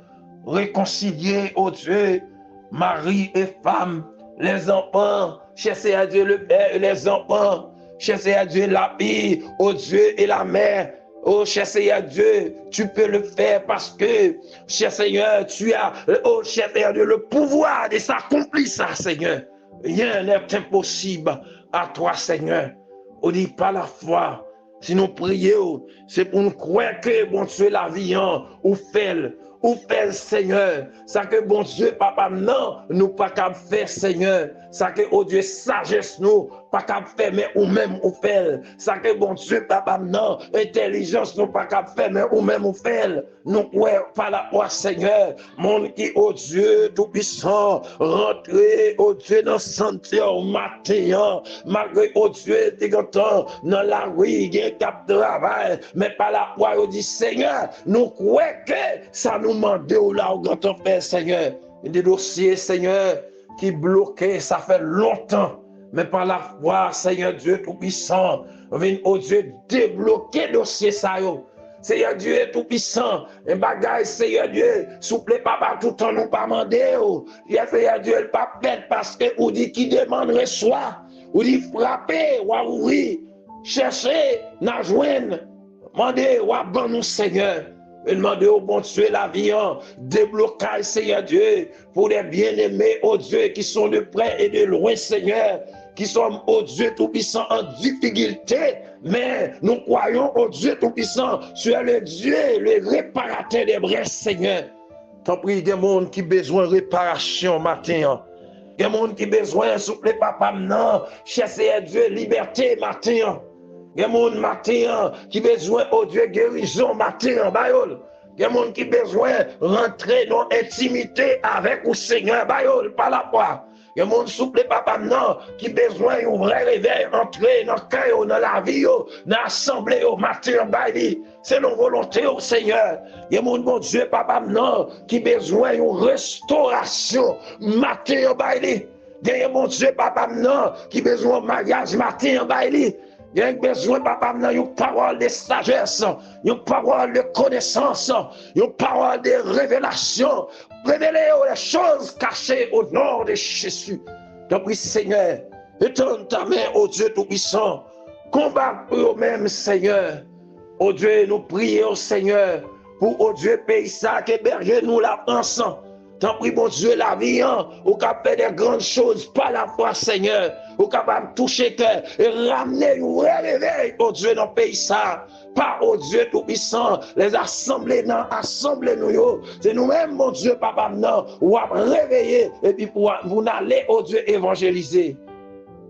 Réconcilier, oh Dieu, mari et femme, les enfants, chercher à Dieu le père et les enfants. Chercher à Dieu la fille, oh Dieu et la mère. Oh, cher Seigneur Dieu, tu peux le faire parce que, cher Seigneur, tu as, oh, cher Seigneur Dieu, le pouvoir de s'accomplir ça, Seigneur. Rien n'est impossible à toi, Seigneur. On dit pas la foi. Si nous prions, c'est pour nous croire que, bon Dieu, la vie, ou fait, Seigneur. Ça que, bon Dieu, papa, non, nous pas qu'à faire, Seigneur. Ça que, oh Dieu, sagesse, nous, pas qu'à faire, mais ou même ou fait. Ça que, bon Dieu, papa, non, intelligence, nous pas qu'à faire, mais ou même ou fait. Nous, ouais, par la foi, Seigneur. Monde qui, oh Dieu, tout-puissant, rentrer, oh Dieu, dans le sanctuaire, matin, malgré, oh Dieu, t'es content, dans la rue, il y a un cap de travail, mais par la foi, on dit, Seigneur, nous croyons que ça nous demande là au grand Père, Seigneur. Il y a des dossiers, Seigneur, qui bloquaient, ça fait longtemps. Mais par la foi, Seigneur Dieu Tout-Puissant, vient, oh Dieu, débloquer dossier ça, yo. Seigneur Dieu Tout-Puissant, un bagage, Seigneur Dieu, souple papa, tout le temps nous pas demander, oh. Seigneur Dieu, le pas fait parce que, ou dit qui demande reçoit, ou dit frapper, ou ouvrir, chercher, n'a joindre, demander, ou ban nous, Seigneur. Demander au bon Dieu la vie, déblocage, Seigneur Dieu, pour les bien-aimés, oh Dieu, qui sont de près et de loin, Seigneur, qui sont, oh Dieu Tout-Puissant, en difficulté, mais nous croyons, oh Dieu Tout-Puissant, tu es le Dieu, le réparateur des brèches, Seigneur. T'en prie, il y a des gens qui ont besoin de réparation matin. Il y a des gens qui ont besoin de souffler, papa, non, cher Seigneur Dieu, liberté matin. Il y a des gens matin qui ont besoin, oh Dieu, guérison matin, bayol. Il y a des gens qui ont besoin de rentrer dans l'intimité avec le Seigneur, bayol, par la foi. Il y a des gens souple, papa, non, qui ont besoin d'un vrai réveil, entrer dans le cœur, dans la vie, dans l'assemblée, au matin, bayli. C'est nos volontés au Seigneur. Il y a des gens, mon Dieu, papa, non, qui ont besoin d'une restauration, matin, bayli. Il y a mon Dieu, papa, non, qui ont besoin de mariage, matin, bayli. Il y a besoin, papa, d'une parole de sagesse, une parole de connaissance, une parole de révélation. Révéler les choses cachées au nom de Jésus. Donc, oui, Seigneur, étends ta main, ô Dieu Tout-Puissant. Combat pour eux-mêmes, Seigneur. Ô Dieu, nous prions, Seigneur, pour, ô Dieu, pays ça, qu'héberger nous la France. T'en prie, mon Dieu, la vie, au capable des grandes choses, par la foi, Seigneur, au capable de toucher cœur et ramener un vrai réveil, oh Dieu, dans le pays ça, par, oh Dieu Tout-Puissant, les assemblées, non, assemblées nous, c'est nous-mêmes, mon Dieu, papa, non, ou à réveiller, et puis pour vous n'allez, oh Dieu, évangéliser.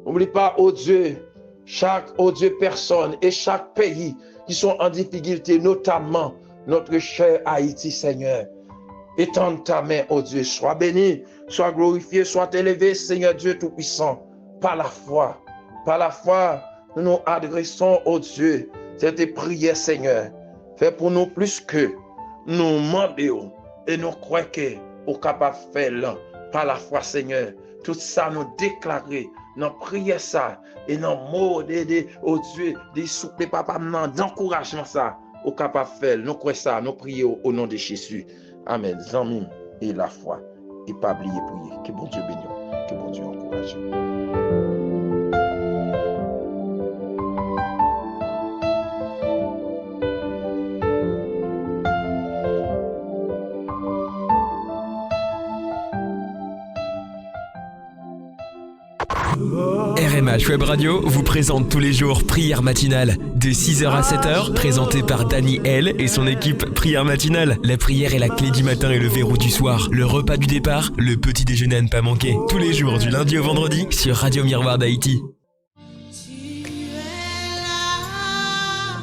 N'oublie pas, oh Dieu, chaque, oh Dieu, personne et chaque pays qui sont en difficulté, notamment notre cher Haïti, Seigneur. Étends ta main, oh Dieu, sois béni, sois glorifié, sois élevé, Seigneur Dieu Tout-Puissant, par la foi. Par la foi, nous nous adressons, oh Dieu, cette prière, Seigneur. Fais pour nous plus que nous demandons et nous croyons que nous capables de faire là, par la foi, Seigneur. Tout ça nous déclarer, nous prier ça, et nous mots oh Dieu, des souples, papa, d'encouragement ça, nous capables de faire. Nous croyons ça, nous prions au nom de Jésus. Amen. Amen. Et la foi. et pas oublier prier. Que bon Dieu bénisse, que bon Dieu encourage. RMH Web Radio vous présente tous les jours Prière matinale de 6h à 7h, présentée par Dani L et son équipe Prière matinale. La prière est la clé du matin et le verrou du soir. Le repas du départ, le petit déjeuner à ne pas manquer. Tous les jours du lundi au vendredi sur Radio Miroir d'Haïti. Tu es là,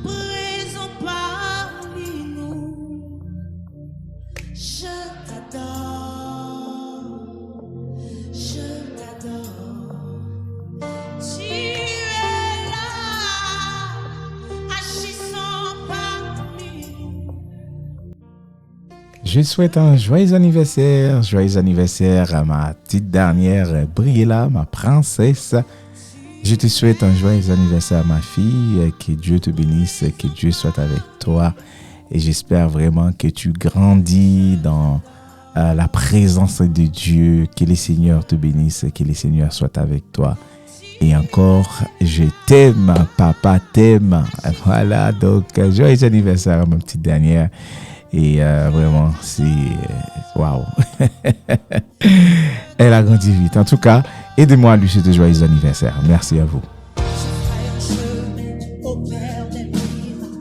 présent parmi nous. Je t'adore, je t'adore. Tu es là, agissant parmi nous. Je souhaite un joyeux anniversaire à ma petite dernière Briella, ma princesse. Je te souhaite un joyeux anniversaire à ma fille, que Dieu te bénisse, que Dieu soit avec toi. Et j'espère vraiment que tu grandis dans la présence de Dieu, que le Seigneur te bénisse, que le Seigneur soit avec toi. Et encore, je t'aime, papa t'aime. Voilà, donc joyeux anniversaire à ma petite dernière. Et vraiment, c'est... Waouh. Elle a grandi vite. En tout cas, aidez-moi à lui souhaiter joyeux anniversaire. Merci à vous. Au Père des miracles,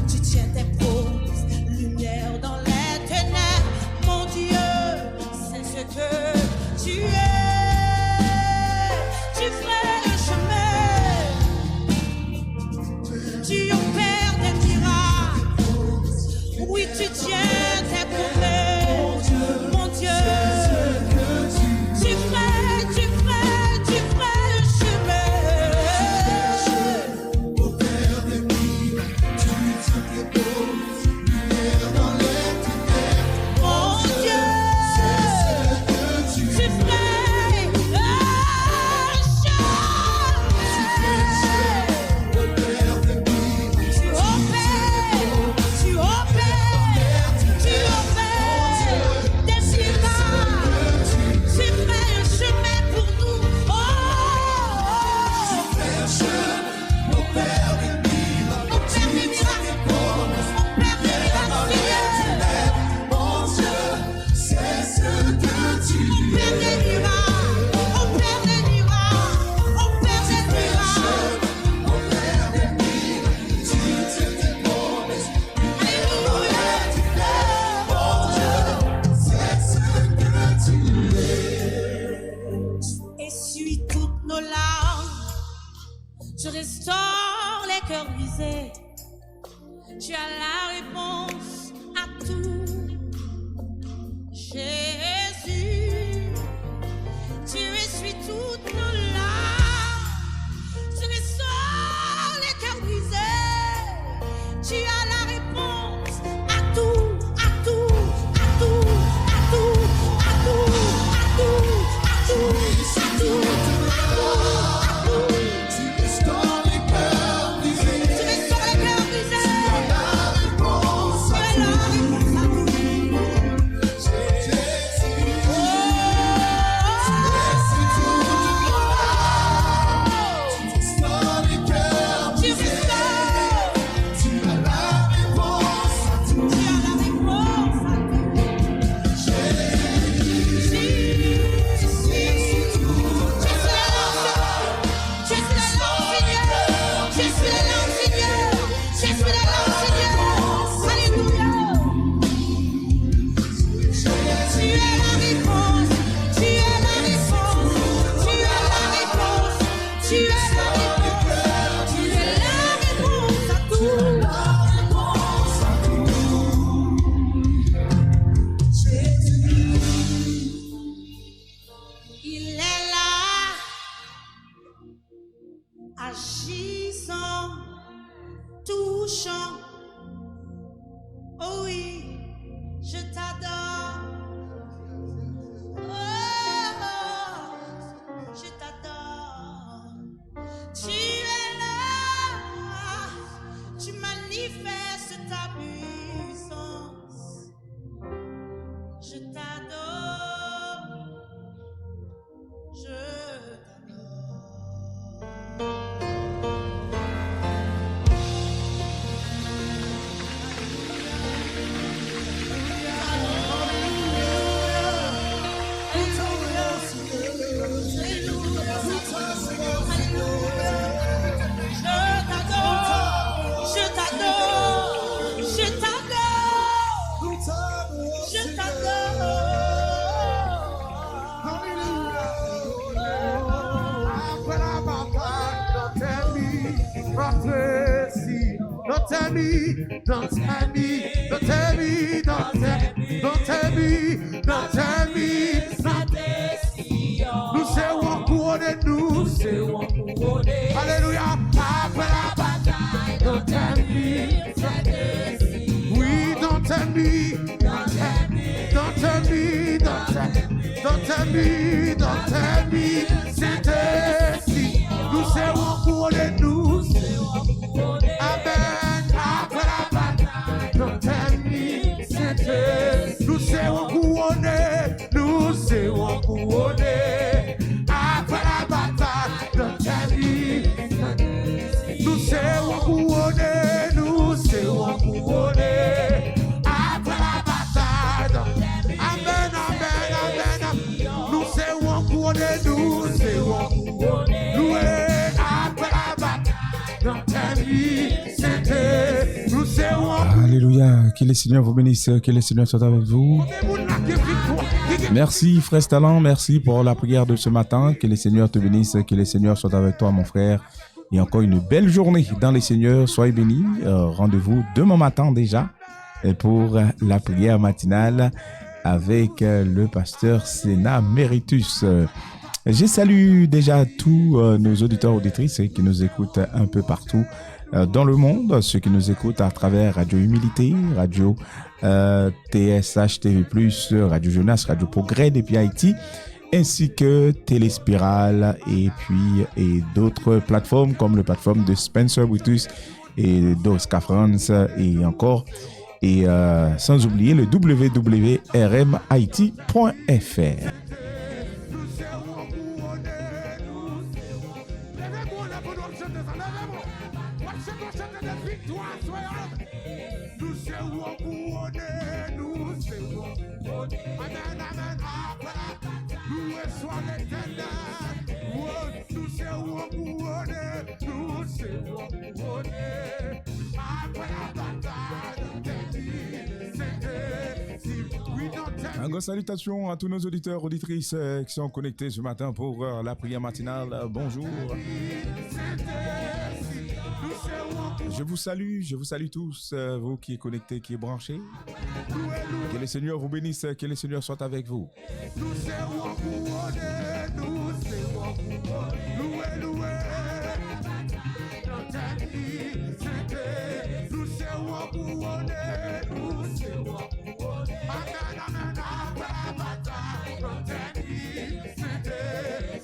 tu tiens tes promesses, lumière dans les ténèbres. Mon Dieu, c'est ce que tu es. Tu ferais le chemin, tu opères des miracles. Oui, tu tiens tes promesses, mon Dieu. Tu ferais le chemin. Mon Dieu, tu ferais tell me, don't tell me, don't tell me, don't tell me, don't tell me. Nous serons couronnés, nous serons couronnés. Alléluia. Après la bataille, don't tell me. Oui, don't tell me. Don't tell me, don't tell me, don't tell me. C'est ainsi. Nous serons couronnés, nous serons couronnés. Amen. Après la bataille, don't tell me. C'est ainsi. Nous serons couronnés, nous serons couronnés. Après la bataille, don't tell me. Nous serons couronnés, nous serons couronnés. Après la bataille, amen, amen, amen. Nous serons couronnés, nous serons couronnés. Loués après la bataille, don't tell me. C'était, nous serons. Alléluia, que le Seigneur vous bénisse, que le Seigneur soit avec vous. Merci frère Talent, merci pour la prière de ce matin, que le Seigneur te bénisse, que le Seigneur soit avec toi mon frère. Et encore une belle journée dans les Seigneurs, soyez bénis. Rendez-vous demain matin déjà pour la prière matinale avec le pasteur Sénat Méritus. Je salue déjà tous nos auditeurs auditrices qui nous écoutent un peu partout dans le monde, ceux qui nous écoutent à travers Radio Humilité, Radio TSH TV+, Radio Jonas, Radio Progrès depuis Haïti, ainsi que Téléspirale et d'autres plateformes comme la plateforme de Spencer Brutus et d'Oscar France et encore, et sans oublier le www.rmit.fr. Salutations à tous nos auditeurs, auditrices qui sont connectés ce matin pour la prière matinale. Bonjour. Je vous salue tous, vous qui êtes connectés, qui êtes branchés. Que le Seigneur vous bénisse, que le Seigneur soit avec vous. Nous serons couronnés, nous serons couronnés. Loué. Nous serons couronnés, nous serons couronnés. Amen. Après la bataille,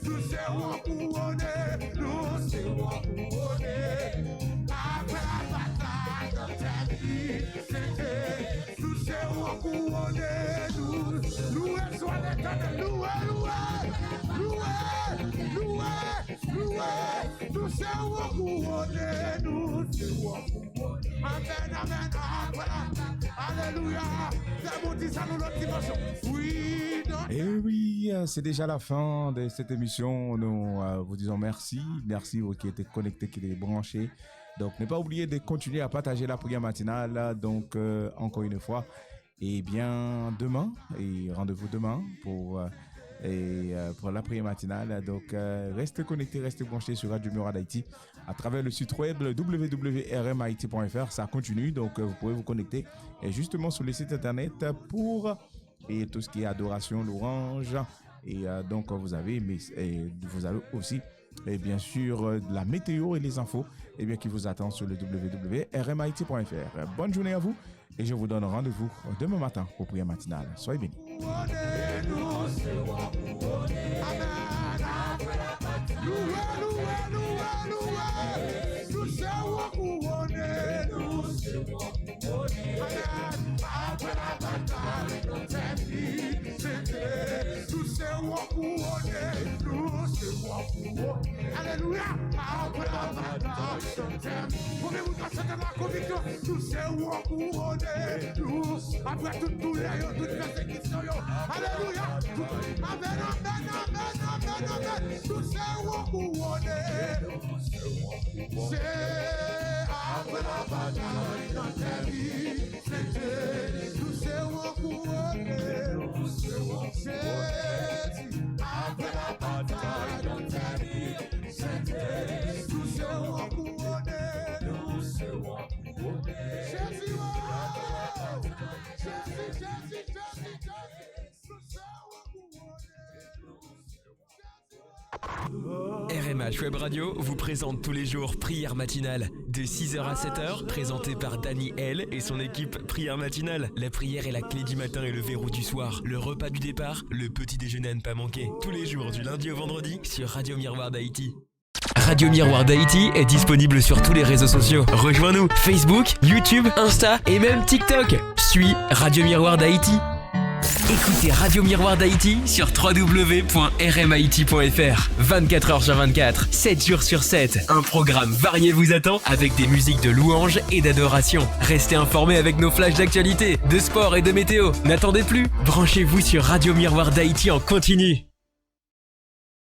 nous serons couronnés, nous serons couronnés. Après la bataille, nous serons couronnés, loué soit l'Éternel, loué. Nous serons couronnés, nous serons couronnés. Amen. Alléluia. Et oui, c'est déjà la fin de cette émission. Nous vous disons merci vous qui êtes connectés, qui êtes branchés. Donc, ne pas oublier de continuer à partager la prière matinale. Donc, encore une fois, et bien demain, et rendez-vous demain pour la prière matinale. Donc, restez connectés, restez branchés sur Radio Mura d'Haïti à travers le site web www.rmit.fr. Ça continue, donc vous pouvez vous connecter et justement sur le site internet pour tout ce qui est adoration, louange. Et donc, vous avez aussi, et bien sûr, la météo et les infos qui vous attendent sur le www.rmit.fr. Bonne journée à vous et je vous donne rendez-vous demain matin pour prière matinale. Soyez bénis. Alléluia. Pouvez-vous transmettre la conviction? Tous seront couronnés. Après toute douleur, toute persécution. Alléluia. Amen. Tous seront couronnés. C'est après la bataille dans ta vie. Tous seront couronnés. Après la bataille dans ta vie. Tous seront couronnés. RMH Web Radio vous présente tous les jours Prière Matinale de 6h à 7h, présenté par Dani L et son équipe Prière Matinale. La prière est la clé du matin et le verrou du soir. Le repas du départ, le petit déjeuner à ne pas manquer. Tous les jours du lundi au vendredi sur Radio Miroir d'Haïti. Radio Miroir d'Haïti est disponible sur tous les réseaux sociaux. Rejoins-nous Facebook, YouTube, Insta et même TikTok. Suis Radio Miroir d'Haïti. Écoutez Radio Miroir d'Haïti sur www.rmhaiti.fr. 24h sur 24, 7 jours sur 7. Un programme varié vous attend avec des musiques de louange et d'adoration. Restez informés avec nos flashs d'actualité, de sport et de météo. N'attendez plus, branchez-vous sur Radio Miroir d'Haïti en continu.